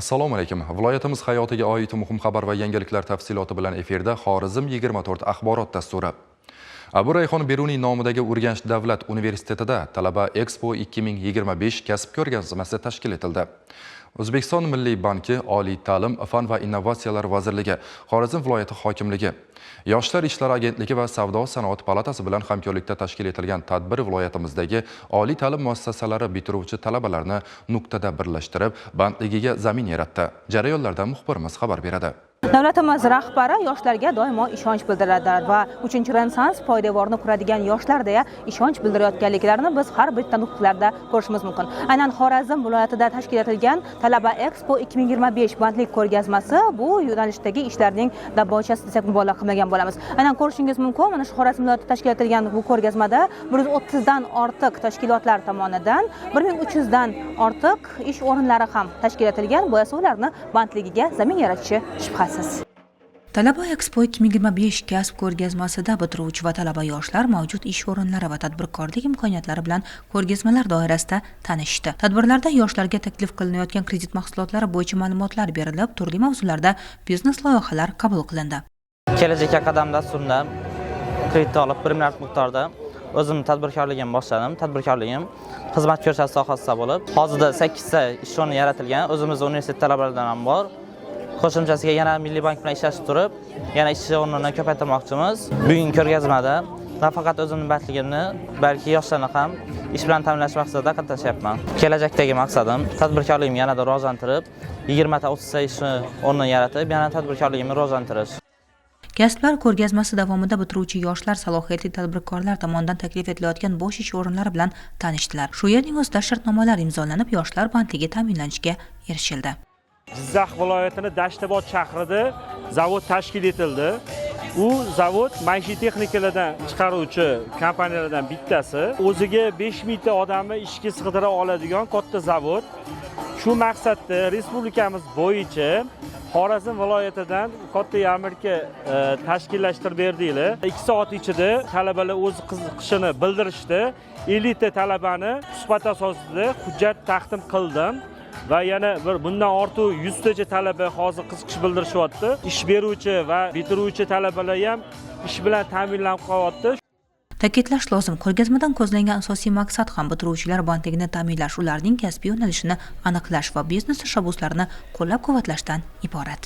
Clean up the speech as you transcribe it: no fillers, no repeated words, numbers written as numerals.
Assalomu alaykum. Viloyatimiz hayotiga oid muhim xabar va yangiliklar tafsiloti bilan efirda Xorazm 24 axborot dasturi. Abu Rayhon Beruniy nomidagi Urganch davlat universitetida Talaba Expo 2025 kasb ko'rgazmasi tashkil etildi. O'zbekiston Milliy banki, Oliy ta'lim, fan va innovatsiyalar vazirligi, Xorazm viloyati hokimligi, Yoshlar ishlari agentligi va Savdo sanoat palatasi bilan hamkorlikda tashkil etilgan tadbir viloyatimizdagi oliy ta'lim muassasalari bitiruvchi talabalarni nuqtada birlashtirib, bandligiga zamin yaratdi. Jarayonlardan muxbirimiz xabar beradi. Davlatimiz rahbari yoshlarga doimo ishonch bildiradilar va 3-Renessans poydevorini quradigan yoshlar deya ishonch bildirayotganliklarini biz har bitta nuqtalarda ko'rishimiz mumkin. Aynan Xorazm viloyatida tashkil etilgan Talaba Expo 2025 bandlik ko'rgazmasi bu yo'nalishdagi ishlarning dabbochasi desak mubolag'a qilmagan bo'lamiz. Aynan ko'rishingiz mumkin, mana shu Xorazm viloyatida tashkil etilgan bu ko'rgazmada 130 dan ortiq tashkilotlar tomonidan 1300 dan ortiq ish o'rinlari ham tashkil etilgan, bu esa ularni bandligiga zamin yaratishi shubhasiz. Talaba Expo 2025 kasb ko'rgazmasida bitiruvchi va talaba yoshlar mavjud ish o'rinlari va tadbirkorlik imkoniyatlari bilan ko'rgazmalar doirasida tanishdi. Tadbirlarda yoshlarga taklif qilinayotgan kredit mahsulotlari bo'yicha ma'lumotlar berilib, turli mavzularda biznes loyihalar qabul qilindi. Kelajakka qadam dasturida kredit olib 1 milliard miqdorda o'zimning tadbirkorligimni boshladim. Tadbirkorligim xizmat ko'rsatish sohasida bo'lib, hozirda 8 ta ish o'rni yaratilgan. O'zimizning universitet talabalaridan ham bor. Qo'shimchasiga yana Milliy bank bilan ishlashib turib, yana ish o'rnini ko'paytirmoqchimiz. Bugungi ko'rgazmada nafaqat o'zimning bandligimni, balki yoshlarni ham ish bilan ta'minlash maqsadida qatnashyapman. Kelajakdagi maqsadim tadbirkorligimni yanada rivojlantirib, 20 ta 30 ta ish o'rnini yaratib, yana tadbirkorligimni rivojlantirish. Kasblar ko'rgazmasi davomida bitiruvchi yoshlar salohiyatli tadbirkorlar tomonidan taklif etilayotgan bo'sh ish o'rinlari bilan tanishdilar. Shu yerning o'zida shartnomalar imzolanib, yoshlar bandligi ta'minlanishiga erishildi. Jizzax viloyatini Dashtobod shahrida zavod tashkil etildi. U zavod maishiy texnikalardan chiqaruvchi kompaniyalardan bittasi. O'ziga 5000 ta odamni ishga sig'dira oladigan katta zavod. Shu maqsadda respublikamiz bo'yicha Xorazm viloyatidan katta yarmarka tashkillashtirib berdinglar. 2 soat ichida talabalar o'z qiziqishini bildirishdi. 50 ta talabani suhbat asosida hujjat taqdim qildim. Va yana bundan ortiq 100 tacha talaba hozir qiziqish bildirishyapti. Ish beruvchi va bitiruvchi talabalar ham ish bilan ta'minlanib qolyapti. Ta'kidlash lozim, ko'rgazmadan ko'zlangan asosiy maqsad ham bitiruvchilar bandligini ta'minlash, ularning kasbiy yo'nalishini aniqlash va biznes tashabbuslarini qo'llab-quvvatlashdan iborat.